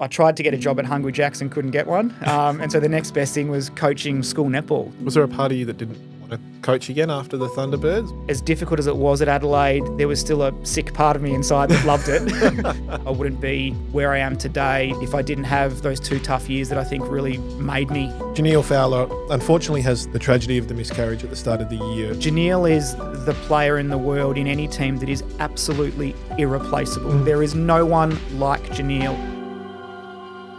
I tried to get a job at Hungry Jack's and couldn't get one. And so the next best thing was coaching school netball. Was there a part of you that didn't want to coach again after the Thunderbirds? As difficult as it was at Adelaide, there was still a sick part of me inside that loved it. I wouldn't be where I am today if I didn't have those 2 tough years that I think really made me. Jhaniele Fowler unfortunately has the tragedy of the miscarriage at the start of the year. Jhaniele is the player in the world in any team that is absolutely irreplaceable. There is no one like Jhaniele.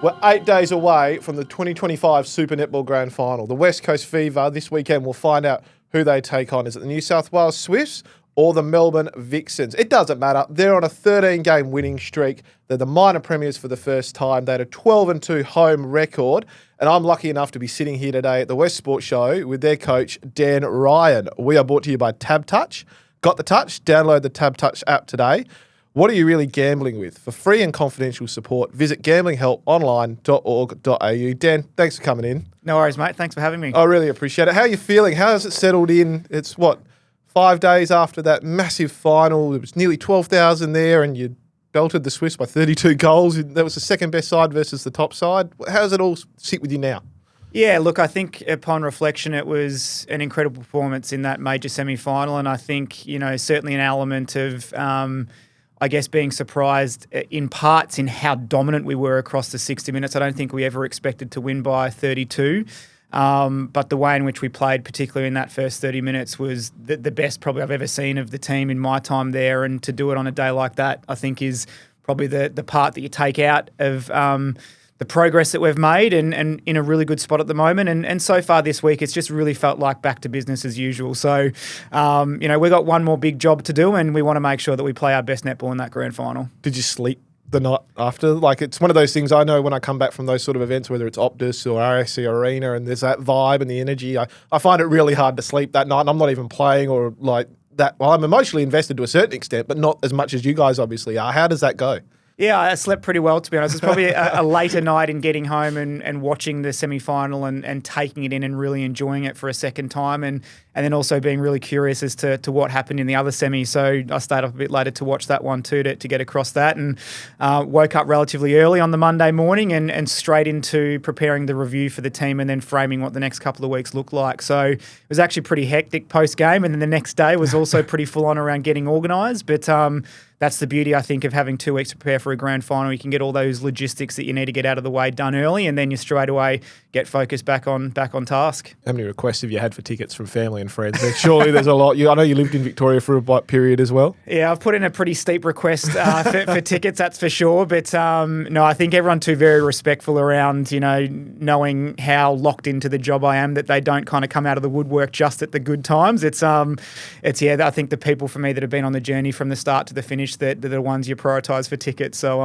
We're 8 days away from the 2025 Super Netball Grand Final. The West Coast Fever this weekend will find out who they take on. Is it the New South Wales Swifts or the Melbourne Vixens? It doesn't matter. They're on a 13-game winning streak. They're the minor premiers for the first time. They had a 12-2 home record. And I'm lucky enough to be sitting here today at the West Sports Show with their coach, Dan Ryan. We are brought to you by Tab Touch. Got the touch? Download the Tab Touch app today. What are you really gambling with? For free and confidential support, visit gamblinghelponline.org.au. Dan, thanks for coming in. No worries, mate. Thanks for having me. I really appreciate it. How are you feeling? How has it settled in? It's 5 days after that massive final. It was nearly 12,000 there and you belted the Swifts by 32 goals. That was the second best side versus the top side. How does it all sit with you now? Yeah, look, I think upon reflection, it was an incredible performance in that major semi-final. And I think, certainly an element of, being surprised in parts in how dominant we were across the 60 minutes. I don't think we ever expected to win by 32. But the way in which we played, particularly in that first 30 minutes, was the best probably I've ever seen of the team in my time there. And to do it on a day like that, I think is probably the part that you take out of the progress that we've made and in a really good spot at the moment. And so far this week, it's just really felt like back to business as usual. So, we've got one more big job to do and we want to make sure that we play our best netball in that grand final. Did you sleep the night after? Like, it's one of those things I know when I come back from those sort of events, whether it's Optus or RSC Arena, and there's that vibe and the energy, I find it really hard to sleep that night. And I'm not even playing or like that. Well, I'm emotionally invested to a certain extent, but not as much as you guys obviously are. How does that go? Yeah, I slept pretty well, to be honest. It's probably a later night in getting home and watching the semi-final and taking it in and really enjoying it for a second time and then also being really curious as to what happened in the other semi. So I stayed up a bit later to watch that one too to get across that and woke up relatively early on the Monday morning and straight into preparing the review for the team and then framing what the next couple of weeks look like. So it was actually pretty hectic post-game and then the next day was also pretty full-on around getting organised. But that's the beauty, I think, of having 2 weeks to prepare for a grand final. You can get all those logistics that you need to get out of the way done early, and then you straight away get focused back on task. How many requests have you had for tickets from family and friends? Surely there's a lot. I know you lived in Victoria for a period as well. Yeah, I've put in a pretty steep request for tickets, that's for sure. But no, I think everyone too very respectful around, knowing how locked into the job I am, that they don't kind of come out of the woodwork just at the good times. I think the people for me that have been on the journey from the start to the finish, that they're the ones you prioritise for tickets. So,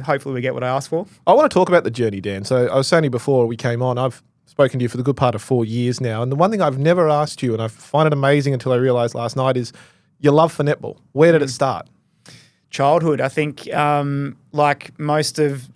hopefully we get what I asked for. I want to talk about the journey, Dan. So I was saying to you before we came on, I've spoken to you for the good part of 4 years now. And the one thing I've never asked you, and I find it amazing until I realised last night, is your love for netball. Where did it start? Childhood. I think like most of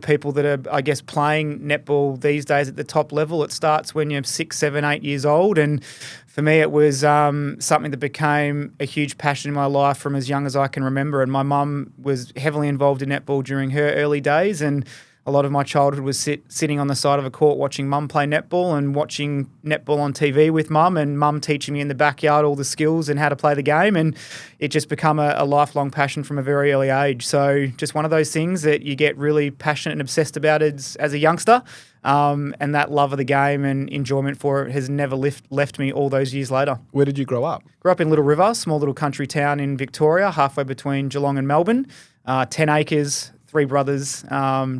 people that are, I guess, playing netball these days at the top level, it starts when you're 6, 7, 8 years old. And for me, it was something that became a huge passion in my life from as young as I can remember. And my mum was heavily involved in netball during her early days. And a lot of my childhood was sitting on the side of a court watching mum play netball and watching netball on TV with mum and mum teaching me in the backyard all the skills and how to play the game. And it just become a lifelong passion from a very early age. So just one of those things that you get really passionate and obsessed about as a youngster. And that love of the game and enjoyment for it has never left me all those years later. Where did you grow up? Grew up in Little River, small little country town in Victoria, halfway between Geelong and Melbourne. 10 acres, 3 brothers,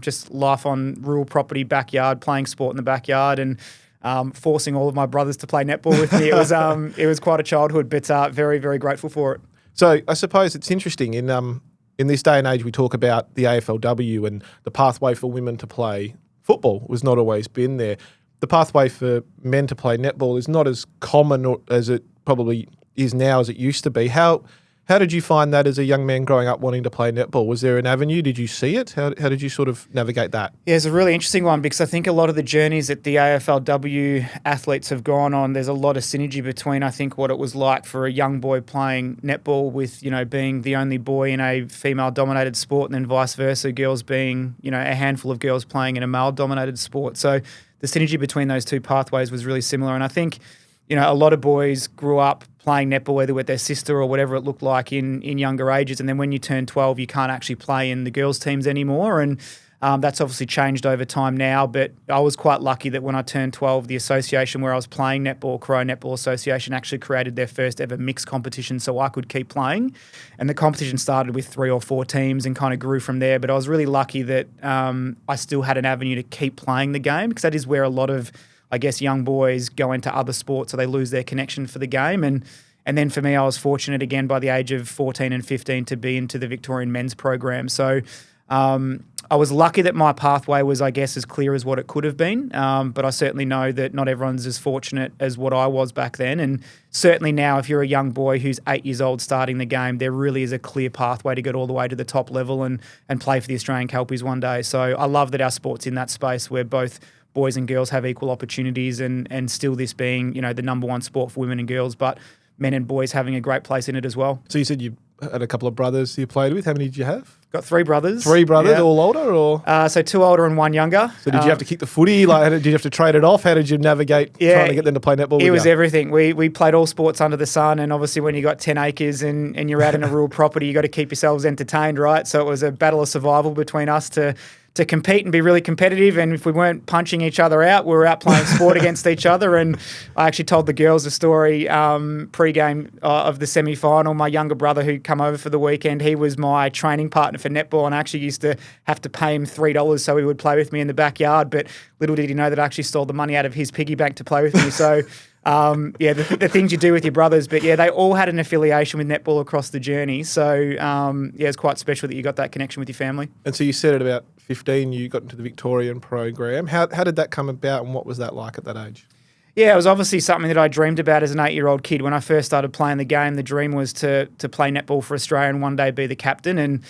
just life on rural property, backyard, playing sport in the backyard and forcing all of my brothers to play netball with me. It was quite a childhood, but very, very grateful for it. So I suppose it's interesting in this day and age we talk about the AFLW and the pathway for women to play football was not always been there. The pathway for men to play netball is not as common as it probably is now as it used to be. How How did you find that as a young man growing up wanting to play netball? Was there an avenue? Did you see it? How did you sort of navigate that? Yeah, it's a really interesting one because I think a lot of the journeys that the AFLW athletes have gone on, there's a lot of synergy between, I think, what it was like for a young boy playing netball with, being the only boy in a female-dominated sport, and then vice versa, girls being, a handful of girls playing in a male-dominated sport. So the synergy between those two pathways was really similar. And I think, a lot of boys grew up playing netball either with their sister or whatever it looked like in younger ages. And then when you turn 12, you can't actually play in the girls' teams anymore. And that's obviously changed over time now. But I was quite lucky that when I turned 12, the association where I was playing netball, Crow Netball Association, actually created their first ever mixed competition so I could keep playing. And the competition started with 3 or 4 teams and kind of grew from there. But I was really lucky that I still had an avenue to keep playing the game, because that is where a lot of, I guess, young boys go into other sports, so they lose their connection for the game. And then for me, I was fortunate again by the age of 14 and 15 to be into the Victorian men's program. So I was lucky that my pathway was, I guess, as clear as what it could have been. But I certainly know that not everyone's as fortunate as what I was back then. And certainly now, if you're a young boy who's 8 years old starting the game, there really is a clear pathway to get all the way to the top level and play for the Australian Kelpies one day. So I love that our sport's in that space where both boys and girls have equal opportunities, and still this being, the number one sport for women and girls, but men and boys having a great place in it as well. So you said you had a couple of brothers you played with. How many did you have? Got 3 brothers. 3 brothers, yeah. All older, or? So 2 older and 1 younger. So did you have to kick the footy? Like, did you have to trade it off? How did you navigate trying to get them to play netball? It was everything. We played all sports under the sun, and obviously when you got 10 acres and you're out in a rural property, you got to keep yourselves entertained, right? So it was a battle of survival between us to compete and be really competitive. And if we weren't punching each other out, we were out playing sport against each other. And I actually told the girls a story pre-game of the semi-final. My younger brother, who'd come over for the weekend, he was my training partner for netball, and I actually used to have to pay him $3 so he would play with me in the backyard. But little did he know that I actually stole the money out of his piggy bank to play with me. So the things you do with your brothers. But yeah, they all had an affiliation with netball across the journey. So it's quite special that you got that connection with your family. And so you said at about 15 you got into the Victorian program. How did that come about, and what was that like at that age? Yeah, it was obviously something that I dreamed about as an 8-year-old kid. When I first started playing the game, the dream was to play netball for Australia and one day be the captain. And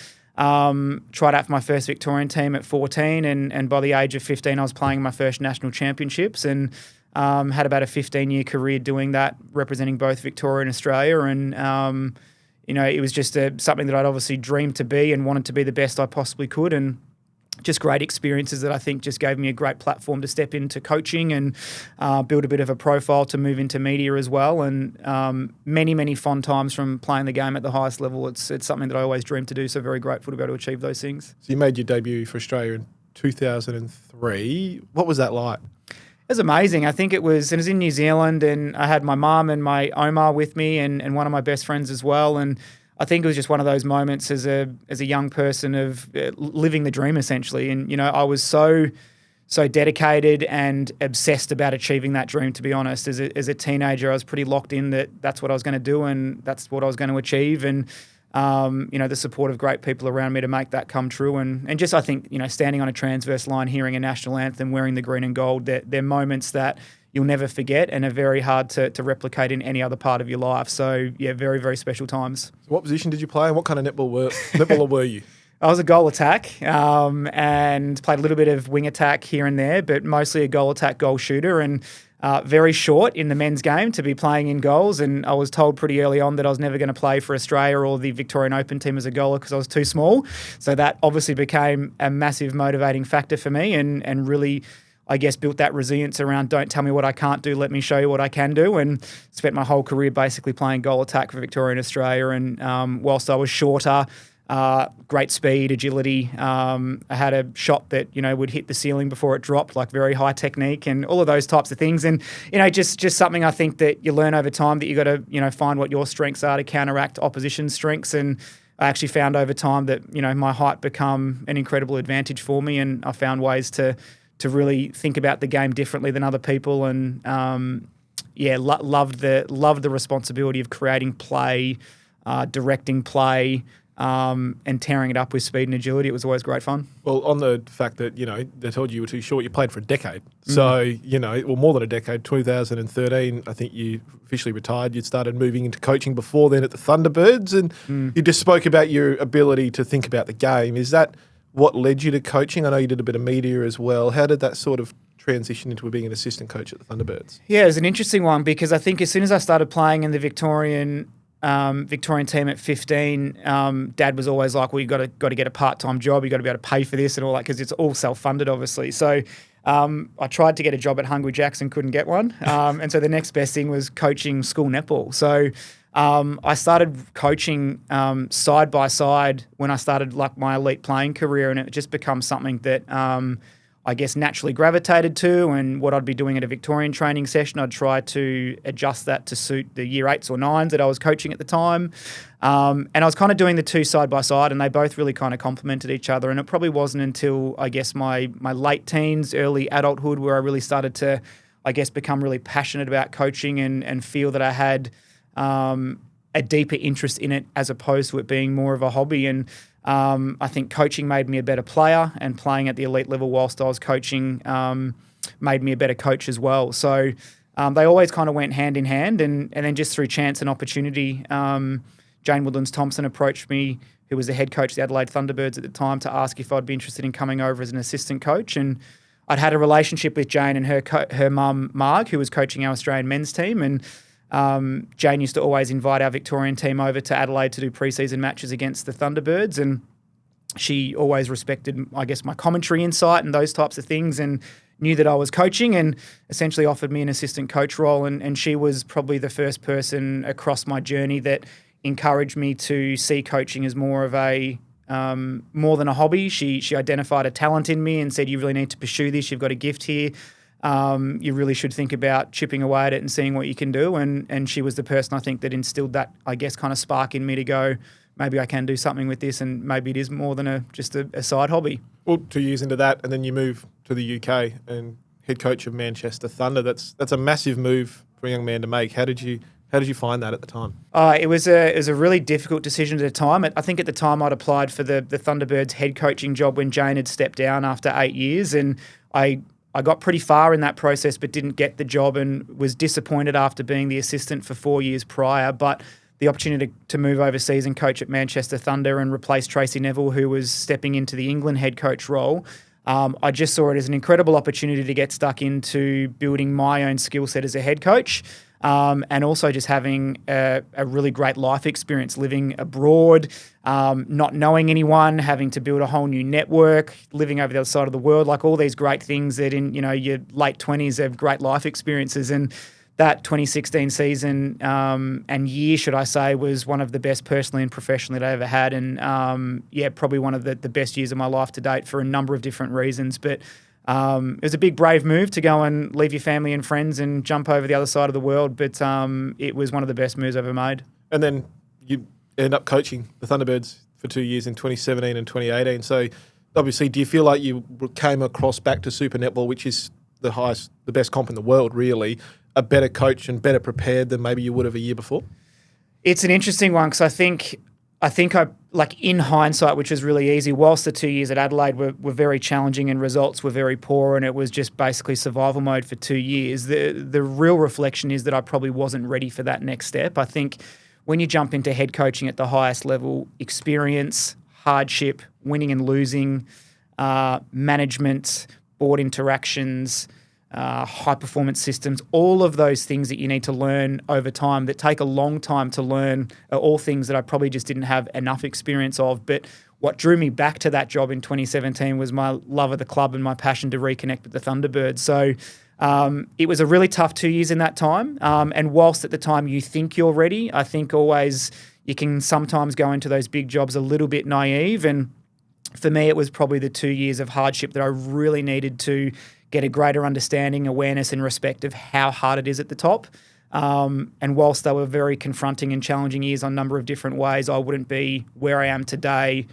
tried out for my first Victorian team at 14, and by the age of 15 I was playing my first national championships, and had about a 15-year career doing that, representing both Victoria and Australia. And it was just something that I'd obviously dreamed to be and wanted to be the best I possibly could, and just great experiences that I think just gave me a great platform to step into coaching and build a bit of a profile to move into media as well. And many, many fond times from playing the game at the highest level. It's something that I always dreamed to do, so very grateful to be able to achieve those things. So you made your debut for Australia in 2003. What was that like? It was amazing. I think it was in New Zealand, and I had my mum and my Omar with me, and one of my best friends as well. And I think it was just one of those moments as a young person of living the dream, essentially. And, I was so dedicated and obsessed about achieving that dream, to be honest. As a teenager, I was pretty locked in that that's what I was going to do and that's what I was going to achieve. And, the support of great people around me to make that come true. And just, I think, standing on a transverse line, hearing a national anthem, wearing the green and gold, they're moments that you'll never forget and are very hard to replicate in any other part of your life. So, yeah, very, very special times. So what position did you play, and what kind of netballer were you? I was a goal attack and played a little bit of wing attack here and there, but mostly a goal attack, goal shooter, and very short in the men's game to be playing in goals. And I was told pretty early on that I was never going to play for Australia or the Victorian Open team as a goaler because I was too small. So that obviously became a massive motivating factor for me, and really, I guess, built that resilience around don't tell me what I can't do, let me show you what I can do, and spent my whole career basically playing goal attack for Victoria and Australia. And whilst I was shorter, great speed, agility, I had a shot that, would hit the ceiling before it dropped, like very high technique and all of those types of things. And, just something I think that you learn over time, that you got to, find what your strengths are to counteract opposition's strengths. And I actually found over time that, my height become an incredible advantage for me, and I found ways to really think about the game differently than other people, and loved the responsibility of creating play, directing play, and tearing it up with speed and agility. It was always great fun. Well, on the fact that, they told you were too short, you played for a decade. So, more than a decade, 2013, I think you officially retired. You'd started moving into coaching before then at the Thunderbirds, and you just spoke about your ability to think about the game. Is that what led you to coaching? I know you did a bit of media as well. How did that sort of transition into being an assistant coach at the Thunderbirds? Yeah, it was an interesting one because I think as soon as I started playing in the Victorian team at 15, Dad was always like, well, you got to get a part-time job. You got to be able to pay for this and all that because it's all self-funded, obviously. So I tried to get a job at Hungry Jack's and couldn't get one. And so the next best thing was coaching school netball. So I started coaching side by side when I started like my elite playing career, and it just become something that I guess naturally gravitated to, and what I'd be doing at a Victorian training session, I'd try to adjust that to suit the year 8s or 9s that I was coaching at the time. And I was kind of doing the two side by side, and they both really kind of complemented each other. And it probably wasn't until, I guess, my late teens, early adulthood where I really started to, I guess, become really passionate about coaching and feel that I had a deeper interest in it as opposed to it being more of a hobby. And I think coaching made me a better player, and playing at the elite level whilst I was coaching made me a better coach as well. So they always kind of went hand in hand. And then just through chance and opportunity, Jane Woodlands-Thompson approached me, who was the head coach of the Adelaide Thunderbirds at the time, to ask if I'd be interested in coming over as an assistant coach. And I'd had a relationship with Jane and her mum, Marg, who was coaching our Australian men's team. And Jane used to always invite our Victorian team over to Adelaide to do pre-season matches against the Thunderbirds, and she always respected, I guess, my commentary insight and those types of things, and knew that I was coaching, and essentially offered me an assistant coach role. And she was probably the first person across my journey that encouraged me to see coaching as more of a more than a hobby. She identified a talent in me and said, "You really need to pursue this. You've got a gift here. You really should think about chipping away at it and seeing what you can do." And she was the person, I think, that instilled that, I guess, kind of spark in me to go, maybe I can do something with this, and maybe it is more than just a side hobby. Well, 2 years into that, and then you move to the UK and head coach of Manchester Thunder. That's a massive move for a young man to make. How did you find that at the time? It was a really difficult decision at the time. I think at the time I'd applied for the Thunderbirds head coaching job when Jane had stepped down after 8 years, and I got pretty far in that process but didn't get the job, and was disappointed after being the assistant for 4 years prior. But the opportunity to move overseas and coach at Manchester Thunder and replace Tracy Neville, who was stepping into the England head coach role, I just saw it as an incredible opportunity to get stuck into building my own skill set as a head coach. And also just having a really great life experience, living abroad, not knowing anyone, having to build a whole new network, living over the other side of the world, like all these great things that in your late 20s have great life experiences. And that 2016 season and year, should I say, was one of the best personally and professionally that I ever had. And probably one of the best years of my life to date for a number of different reasons. But it was a big, brave move to go and leave your family and friends and jump over the other side of the world. But it was one of the best moves I've ever made. And then you end up coaching the Thunderbirds for 2 years in 2017 and 2018. So obviously, do you feel like you came across back to Super Netball, which is the best comp in the world, really, a better coach and better prepared than maybe you would have a year before? It's an interesting one because I think I like in hindsight, which was really easy, whilst the 2 years at Adelaide were very challenging and results were very poor and it was just basically survival mode for 2 years, the real reflection is that I probably wasn't ready for that next step. I think when you jump into head coaching at the highest level, experience, hardship, winning and losing, management, board interactions, high-performance systems, all of those things that you need to learn over time that take a long time to learn are all things that I probably just didn't have enough experience of. But what drew me back to that job in 2017 was my love of the club and my passion to reconnect with the Thunderbirds. So it was a really tough 2 years in that time. And whilst at the time you think you're ready, I think always you can sometimes go into those big jobs a little bit naive. And for me, it was probably the 2 years of hardship that I really needed to get a greater understanding, awareness and respect of how hard it is at the top. And whilst they were very confronting and challenging years on a number of different ways, I wouldn't be where I am today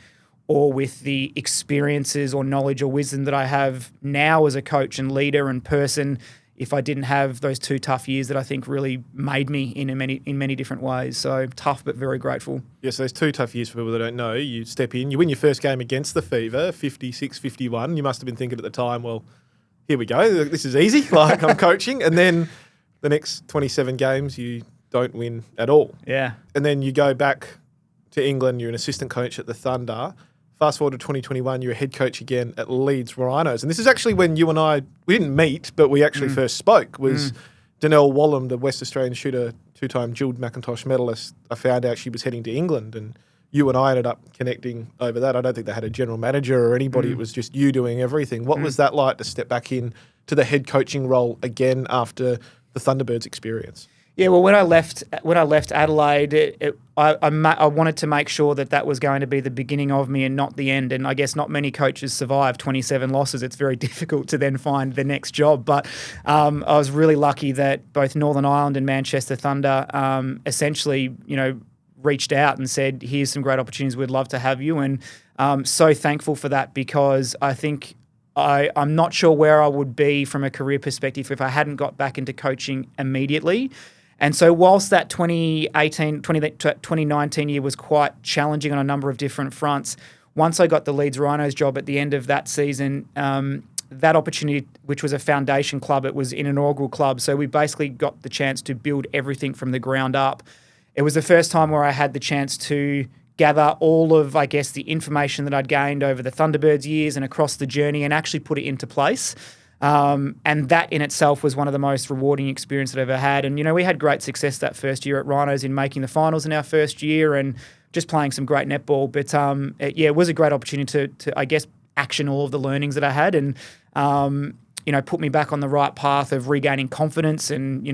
or with the experiences or knowledge or wisdom that I have now as a coach and leader and person if I didn't have those 2 tough years that I think really made me in many different ways. So tough, but very grateful. Yes, those 2 tough years for people that don't know. You step in, you win your first game against the Fever, 56-51. You must have been thinking at the time, well, here we go. This is easy. Like, I'm coaching. And then the next 27 games, you don't win at all. Yeah. And then you go back to England. You're an assistant coach at the Thunder. Fast forward to 2021, you're a head coach again at Leeds Rhinos. And this is actually when you and I, we didn't meet, but we actually first spoke, was Jhaniele Fowler-Nembhard, the West Australian shooter, 2-time Jill McIntosh medalist. I found out she was heading to England, and you and I ended up connecting over that. I don't think they had a general manager or anybody. It was just you doing everything. What was that like to step back in to the head coaching role again after the Thunderbirds experience? Yeah, well, when I left Adelaide, I wanted to make sure that was going to be the beginning of me and not the end. And I guess not many coaches survive 27 losses. It's very difficult to then find the next job. But I was really lucky that both Northern Ireland and Manchester Thunder essentially, reached out and said, "Here's some great opportunities. We'd love to have you." And so thankful for that, because I think I'm not sure where I would be from a career perspective if I hadn't got back into coaching immediately. And so whilst that 2019 year was quite challenging on a number of different fronts, once I got the Leeds Rhinos job at the end of that season, that opportunity, which was a foundation club, it was an inaugural club, so we basically got the chance to build everything from the ground up. It was the first time where I had the chance to gather all of, I guess, the information that I'd gained over the Thunderbirds years and across the journey and actually put it into place. And that in itself was one of the most rewarding experiences I've ever had. And, we had great success that first year at Rhinos in making the finals in our first year and just playing some great netball. But, it was a great opportunity to, I guess, action all of the learnings that I had and, put me back on the right path of regaining confidence and,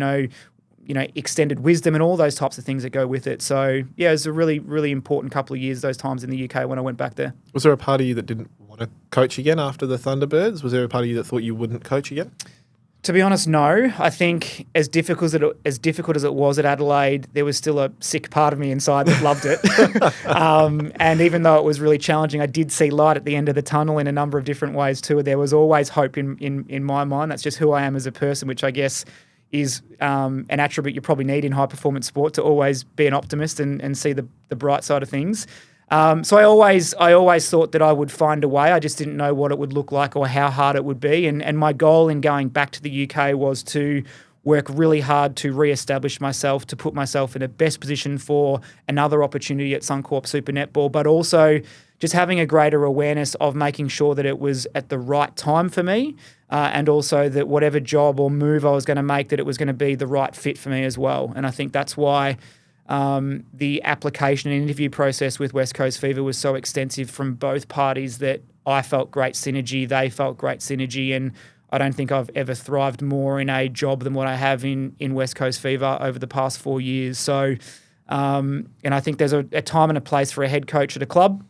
extended wisdom and all those types of things that go with it. So, yeah, it was a really, really important couple of years, those times in the UK when I went back there. Was there a part of you that didn't want to coach again after the Thunderbirds? Was there a part of you that thought you wouldn't coach again? To be honest, no. I think as difficult as it was at Adelaide, there was still a sick part of me inside that loved it. And even though it was really challenging, I did see light at the end of the tunnel in a number of different ways too. There was always hope in my mind. That's just who I am as a person, which I guess is an attribute you probably need in high-performance sport, to always be an optimist and see the bright side of things. So I always thought that I would find a way. I just didn't know what it would look like or how hard it would be. And my goal in going back to the UK was to work really hard to re-establish myself, to put myself in the best position for another opportunity at Suncorp Super Netball, but also just having a greater awareness of making sure that it was at the right time for me, and also that whatever job or move I was going to make, that it was going to be the right fit for me as well. And I think that's why the application and interview process with West Coast Fever was so extensive from both parties, that I felt great synergy, they felt great synergy, and I don't think I've ever thrived more in a job than what I have in West Coast Fever over the past 4 years. So, and I think there's a time and a place for a head coach at a club,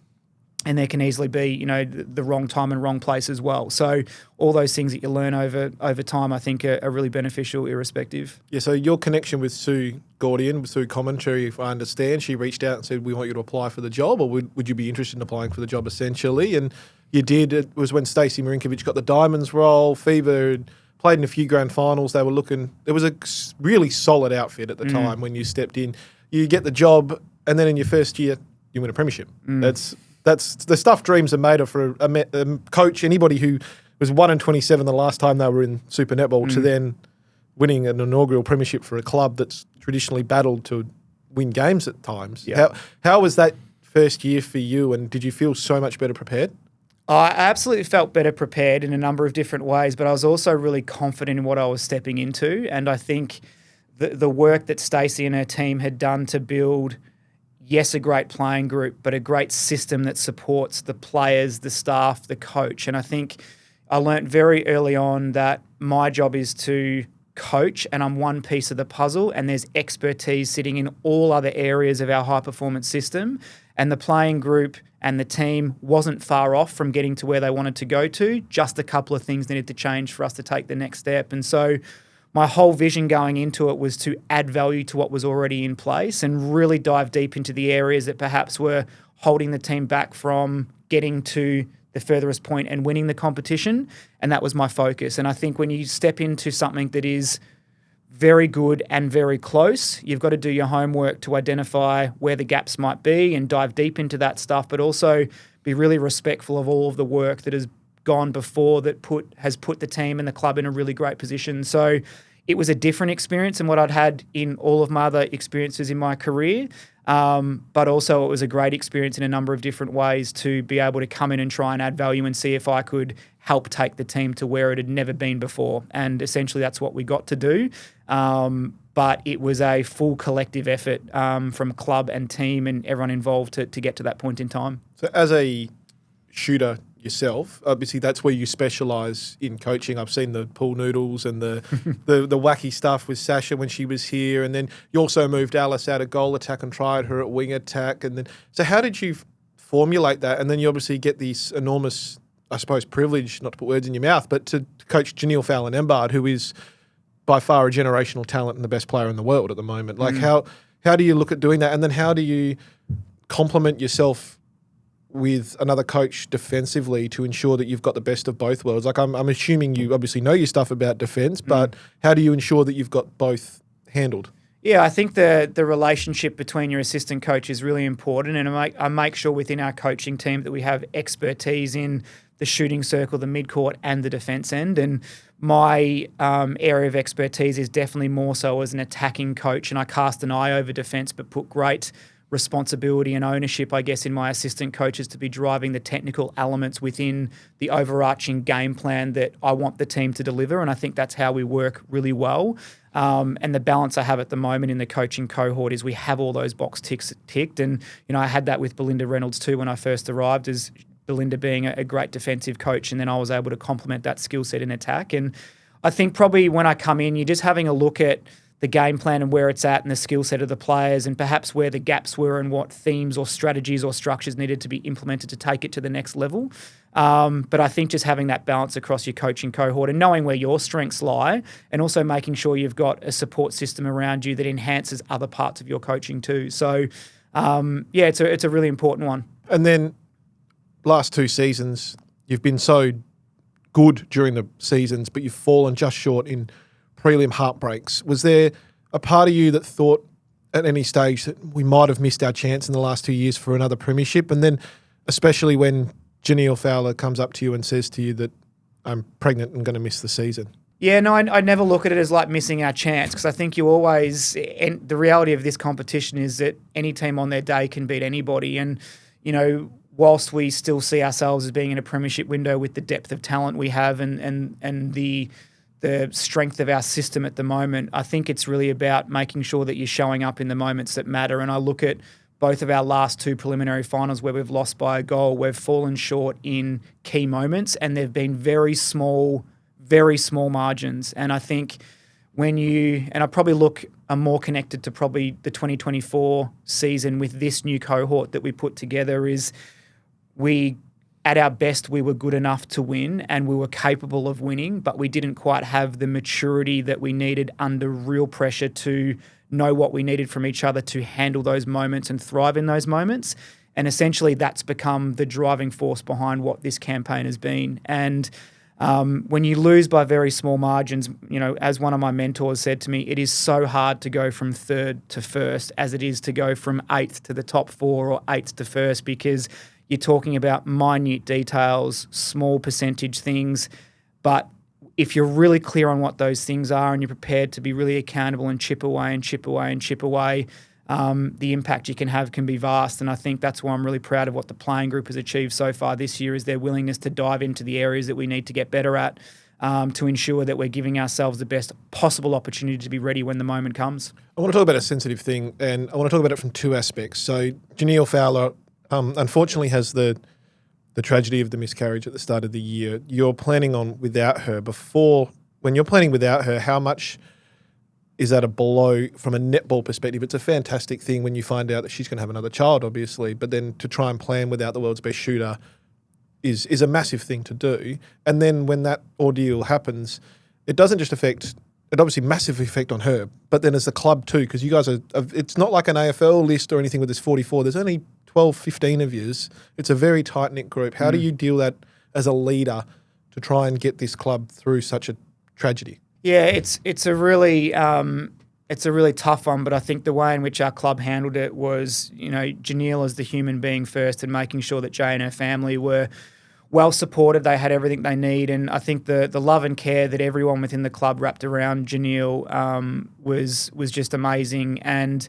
and there can easily be, the wrong time and wrong place as well. So all those things that you learn over time, I think, are really beneficial irrespective. Yeah, so your connection with Sue Gordian, Sue Commentary, if I understand, she reached out and said, "We want you to apply for the job," or would you be interested in applying for the job essentially? And you did. It was when Stacey Marinkovic got the Diamonds role. Fever had played in a few grand finals. They were looking. There was a really solid outfit at the time when you stepped in. You get the job, and then in your first year, you win a premiership. That's the stuff dreams are made of for a coach. Anybody who was 1-27 the last time they were in Super Netball to then winning an inaugural premiership for a club that's traditionally battled to win games at times. Yeah. How was that first year for you, and did you feel so much better prepared? I absolutely felt better prepared in a number of different ways, but I was also really confident in what I was stepping into. And I think the work that Stacey and her team had done to build, yes, a great playing group, but a great system that supports the players, the staff, the coach. And I think I learnt very early on that my job is to coach, and I'm one piece of the puzzle, and there's expertise sitting in all other areas of our high-performance system. And the playing group and the team wasn't far off from getting to where they wanted to go to. Just a couple of things needed to change for us to take the next step. And so my whole vision going into it was to add value to what was already in place and really dive deep into the areas that perhaps were holding the team back from getting to the furthest point and winning the competition, and that was my focus. And I think when you step into something that is very good and very close, you've got to do your homework to identify where the gaps might be and dive deep into that stuff, but also be really respectful of all of the work that has gone before that has put the team and the club in a really great position. So it was a different experience than what I'd had in all of my other experiences in my career. But also it was a great experience in a number of different ways to be able to come in and try and add value and see if I could help take the team to where it had never been before. And essentially that's what we got to do. But it was a full collective effort from club and team and everyone involved to get to that point in time. So as a shooter yourself, obviously that's where you specialise in coaching. I've seen the pool noodles and the wacky stuff with Sasha when she was here, and then you also moved Alice out of goal attack and tried her at wing attack. And then, so how did you formulate that? And then you obviously get this enormous, I suppose, privilege, not to put words in your mouth, but to coach Jhaniele Fowler-Nembhard, who is by far a generational talent and the best player in the world at the moment. Like how do you look at doing that? And then how do you complement yourself with another coach defensively to ensure that you've got the best of both worlds? Like I'm assuming you obviously know your stuff about defence, but how do you ensure that you've got both handled? Yeah, I think the relationship between your assistant coach is really important, and I make sure within our coaching team that we have expertise in the shooting circle, the midcourt, and the defence end. And my area of expertise is definitely more so as an attacking coach, and I cast an eye over defence, but put great responsibility and ownership, I guess, in my assistant coaches to be driving the technical elements within the overarching game plan that I want the team to deliver. And I think that's how we work really well. And the balance I have at the moment in the coaching cohort is we have all those box ticks ticked. And, I had that with Belinda Reynolds too when I first arrived, as Belinda being a great defensive coach. And then I was able to complement that skill set in attack. And I think probably when I come in, you're just having a look at the game plan and where it's at and the skill set of the players and perhaps where the gaps were and what themes or strategies or structures needed to be implemented to take it to the next level. But I think just having that balance across your coaching cohort and knowing where your strengths lie, and also making sure you've got a support system around you that enhances other parts of your coaching too. So, it's a really important one. And then last 2 seasons, you've been so good during the seasons, but you've fallen just short in prelim heartbreaks. Was there a part of you that thought at any stage that we might have missed our chance in the last 2 years for another premiership? And then especially when Jhaniele Fowler comes up to you and says to you that I'm pregnant and going to miss the season. Yeah, no, I never look at it as like missing our chance, because I think you always, and the reality of this competition is that any team on their day can beat anybody. And, whilst we still see ourselves as being in a premiership window with the depth of talent we have and the strength of our system at the moment, I think it's really about making sure that you're showing up in the moments that matter. And I look at both of our last 2 preliminary finals where we've lost by a goal, we've fallen short in key moments, and they've been very small margins. And I think I probably I'm more connected to probably the 2024 season with this new cohort that we put together, is at our best, we were good enough to win and we were capable of winning, but we didn't quite have the maturity that we needed under real pressure to know what we needed from each other to handle those moments and thrive in those moments. And essentially that's become the driving force behind what this campaign has been. And when you lose by very small margins, as one of my mentors said to me, it is so hard to go from third to first as it is to go from 8th to the top 4 or 8th to first, because you're talking about minute details, small percentage things. But if you're really clear on what those things are and you're prepared to be really accountable and chip away and chip away and chip away, the impact you can have can be vast. And I think that's why I'm really proud of what the playing group has achieved so far this year, is their willingness to dive into the areas that we need to get better at, to ensure that we're giving ourselves the best possible opportunity to be ready when the moment comes. I want to talk about a sensitive thing, and I want to talk about it from 2 aspects. So Jhaniele Fowler unfortunately has the tragedy of the miscarriage at the start of the year. You're planning on without her. When you're planning without her, how much is that a blow from a netball perspective? It's a fantastic thing when you find out that she's going to have another child, obviously, but then to try and plan without the world's best shooter is a massive thing to do. And then when that ordeal happens, it doesn't just affect, it obviously massive effect on her, but then as the club too, because you guys it's not like an AFL list or anything with this 44. There's only 12, 15 of yous. It's a very tight-knit group. How do you deal that as a leader to try and get this club through such a tragedy? Yeah, it's a really tough one, but I think the way in which our club handled it was, Jhaniele as the human being first and making sure that Jay and her family were well supported. They had everything they need, and I think the love and care that everyone within the club wrapped around Jhaniele was just amazing. And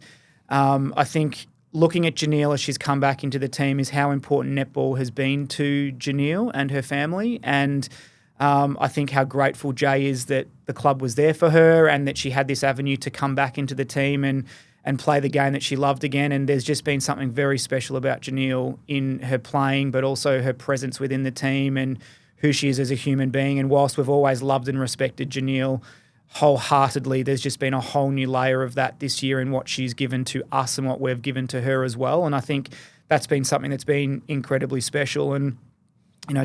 I think looking at Jhaniele as she's come back into the team is how important netball has been to Jhaniele and her family. And I think how grateful Jay is that the club was there for her and that she had this avenue to come back into the team and play the game that she loved again. And there's just been something very special about Jhaniele in her playing, but also her presence within the team and who she is as a human being. And whilst we've always loved and respected Jhaniele wholeheartedly, there's just been a whole new layer of that this year in what she's given to us and what we've given to her as well. And I think that's been something that's been incredibly special. And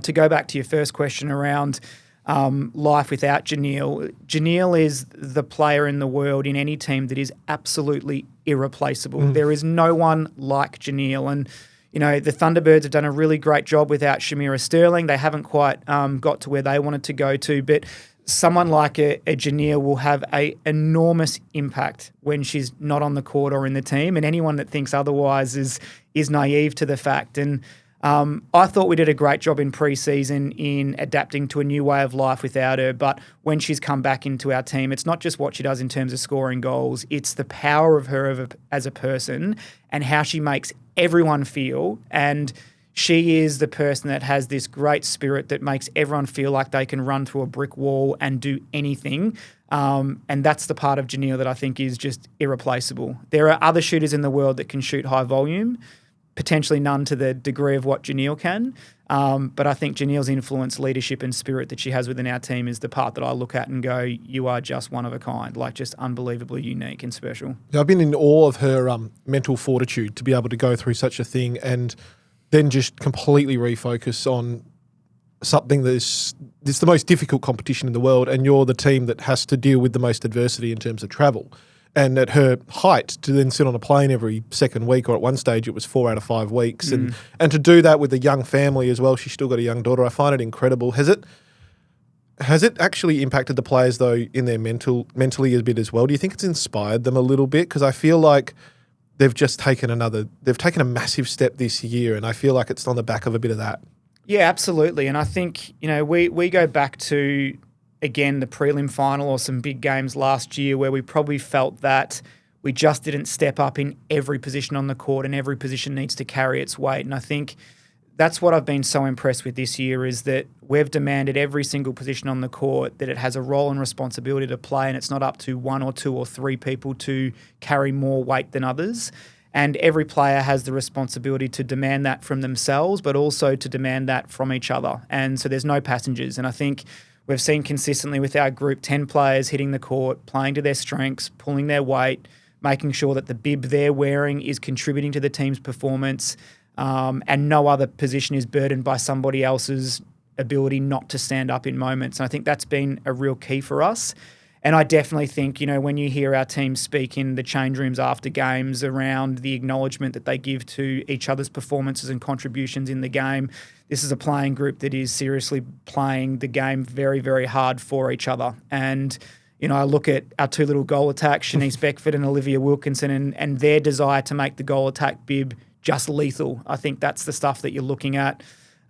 to go back to your first question around life without Jhaniele, Jhaniele is the player in the world in any team that is absolutely irreplaceable. There is no one like Jhaniele. And, the Thunderbirds have done a really great job without Shamira Sterling. They haven't quite got to where they wanted to go to, but someone like a Jhaniele will have an enormous impact when she's not on the court or in the team. And anyone that thinks otherwise is naive to the fact. And I thought we did a great job in pre-season in adapting to a new way of life without her, but when she's come back into our team, it's not just what she does in terms of scoring goals, it's the power of her as a person and how she makes everyone feel. And she is the person that has this great spirit that makes everyone feel like they can run through a brick wall and do anything. And that's the part of Jhaniele that I think is just irreplaceable. There are other shooters in the world that can shoot high volume, potentially none to the degree of what Jhaniele can. But I think Jhaniele's influence, leadership and spirit that she has within our team is the part that I look at and go, you are just one of a kind, like just unbelievably unique and special. Yeah, I've been in awe of her mental fortitude to be able to go through such a thing and then just completely refocus on something that's the most difficult competition in the world, and you're the team that has to deal with the most adversity in terms of travel. And at her height, to then sit on a plane every second week, or at one stage it was 4 out of 5 weeks, and to do that with a young family as well. She's still got a young daughter. I find it incredible. Has it actually impacted the players though in their mentally a bit as well? Do you think it's inspired them a little bit? Because I feel like they've taken a massive step this year, and I feel like it's on the back of a bit of that. Yeah, absolutely. And I think, we go back to, again, the prelim final or some big games last year where we probably felt that we just didn't step up in every position on the court and every position needs to carry its weight. And I think that's what I've been so impressed with this year is that we've demanded every single position on the court that it has a role and responsibility to play, and it's not up to 1 or 2 or 3 people to carry more weight than others. And every player has the responsibility to demand that from themselves, but also to demand that from each other. And so there's no passengers. And I think we've seen consistently with our group 10 players hitting the court, playing to their strengths, pulling their weight, making sure that the bib they're wearing is contributing to the team's performance, and no other position is burdened by somebody else's ability not to stand up in moments. And I think that's been a real key for us. And I definitely think, when you hear our team speak in the change rooms after games around the acknowledgement that they give to each other's performances and contributions in the game, this is a playing group that is seriously playing the game very, very hard for each other. And, I look at our 2 little goal attacks, Shanice Beckford and Olivia Wilkinson, and their desire to make the goal attack bib just lethal. I think that's the stuff that you're looking at.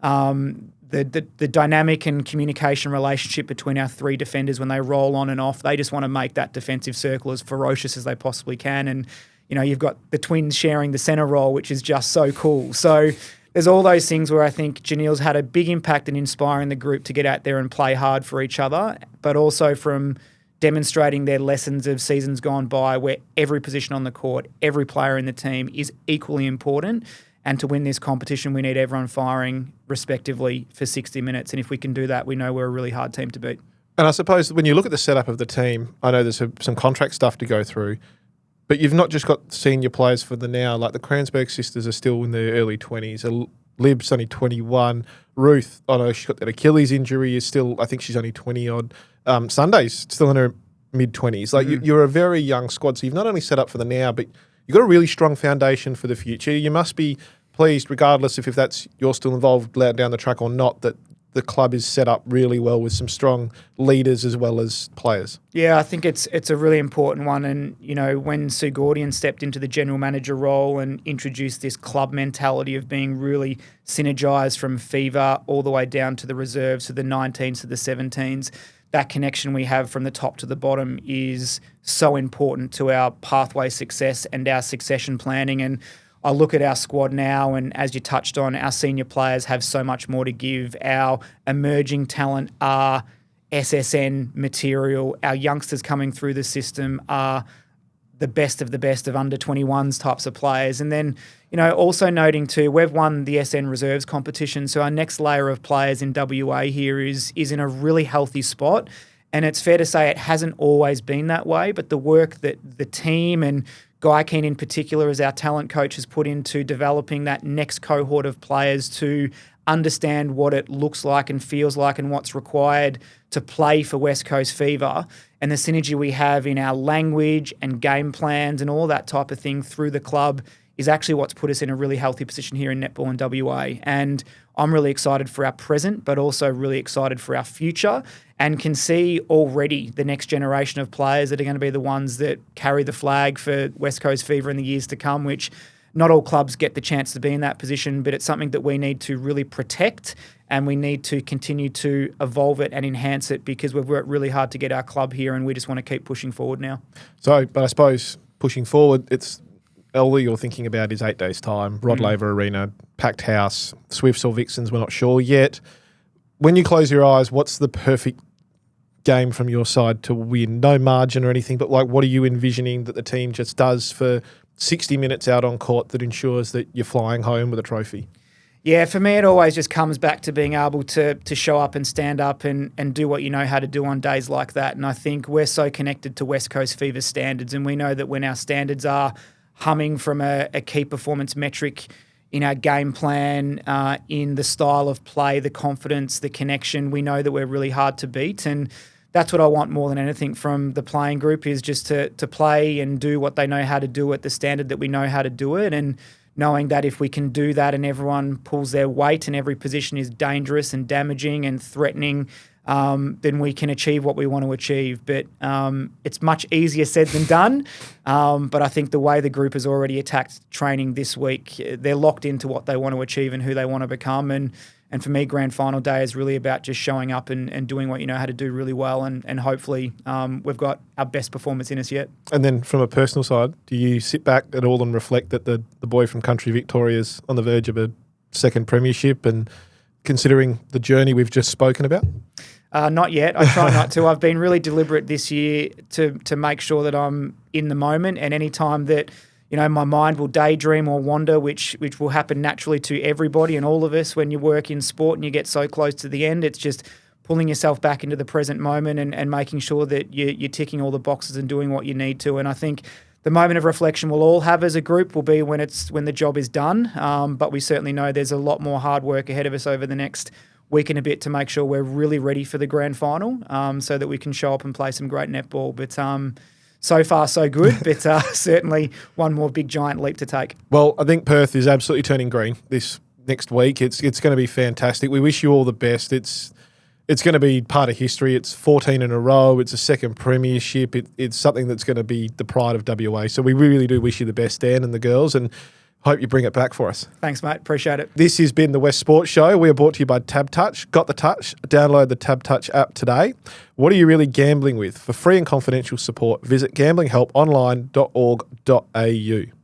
The dynamic and communication relationship between our 3 defenders when they roll on and off, they just want to make that defensive circle as ferocious as they possibly can. And, you've got the twins sharing the center role, which is just so cool. So there's all those things where I think Jhaniele's had a big impact in inspiring the group to get out there and play hard for each other, but also from demonstrating their lessons of seasons gone by where every position on the court, every player in the team is equally important. And to win this competition, we need everyone firing respectively for 60 minutes. And if we can do that, we know we're a really hard team to beat. And I suppose when you look at the setup of the team, I know there's some contract stuff to go through, but you've not just got senior players for the now. Like the Kranzberg sisters are still in their early 20s. Lib's only 21. Ruth, I know she's got that Achilles injury, is still, I think she's only 20-odd. Sunday's still in her mid-20s. Like you're a very young squad, so you've not only set up for the now, but you've got a really strong foundation for the future. You must be pleased, regardless if that's you're still involved down the track or not, that the club is set up really well with some strong leaders as well as players. Yeah, I think it's a really important one. And, when Sue Gordian stepped into the general manager role and introduced this club mentality of being really synergised from fever all the way down to the reserves, to the 19s, to the 17s, that connection we have from the top to the bottom is so important to our pathway success and our succession planning. And I look at our squad now, and as you touched on, our senior players have so much more to give. Our emerging talent are SSN material. Our youngsters coming through the system are the best of under 21s types of players. And then, also noting too, we've won the SN Reserves competition. So our next layer of players in WA here is in a really healthy spot. And it's fair to say it hasn't always been that way, but the work that the team and Guy Keane in particular as our talent coach has put into developing that next cohort of players to understand what it looks like and feels like and what's required to play for West Coast Fever, and the synergy we have in our language and game plans and all that type of thing through the club is actually what's put us in a really healthy position here in netball and WA. And I'm really excited for our present, but also really excited for our future, and can see already the next generation of players that are going to be the ones that carry the flag for West Coast Fever in the years to come, which not all clubs get the chance to be in that position, but it's something that we need to really protect, and we need to continue to evolve it and enhance it, because we've worked really hard to get our club here, and we just want to keep pushing forward now. So, but I suppose pushing forward, it's all you're thinking about is 8 days' time, Rod Laver Arena, packed house, Swifts or Vixens, we're not sure yet. When you close your eyes, what's the perfect game from your side to win? No margin or anything, but what are you envisioning that the team just does for 60 minutes out on court that ensures that you're flying home with a trophy? Yeah, for me, it always just comes back to being able to show up and stand up and do what you know how to do on days like that. And I think we're so connected to West Coast Fever standards, and we know that when our standards are humming from a key performance metric in our game plan, in the style of play, the confidence, the connection, we know that we're really hard to beat. And that's what I want more than anything from the playing group, is just to play and do what they know how to do at the standard that we know how to do it. And knowing that if we can do that and everyone pulls their weight and every position is dangerous and damaging and threatening, then we can achieve what we want to achieve. But it's much easier said than done. But I think the way the group has already attacked training this week, they're locked into what they want to achieve and who they want to become. And for me, grand final day is really about just showing up and doing what you know how to do really well. And hopefully we've got our best performance in us yet. And then from a personal side, do you sit back at all and reflect that the boy from country Victoria is on the verge of a second premiership, and considering the journey we've just spoken about? Not yet. I try not to. I've been really deliberate this year to make sure that I'm in the moment, and any time that my mind will daydream or wander, which will happen naturally to everybody and all of us when you work in sport and you get so close to the end. It's just pulling yourself back into the present moment and making sure that you're ticking all the boxes and doing what you need to. And I think the moment of reflection we'll all have as a group will be when the job is done. But we certainly know there's a lot more hard work ahead of us over the next week and a bit to make sure we're really ready for the grand final, so that we can show up and play some great netball. But so far, so good, but certainly one more big giant leap to take. Well, I think Perth is absolutely turning green this next week. It's going to be fantastic. We wish you all the best. It's going to be part of history. It's 14 in a row. It's a second premiership. It's something that's going to be the pride of WA. So we really do wish you the best, Dan and the girls, and hope you bring it back for us. Thanks, mate. Appreciate it. This has been the West Sports Show. We are brought to you by Tab Touch. Got the touch? Download the Tab Touch app today. What are you really gambling with? For free and confidential support, visit gamblinghelponline.org.au.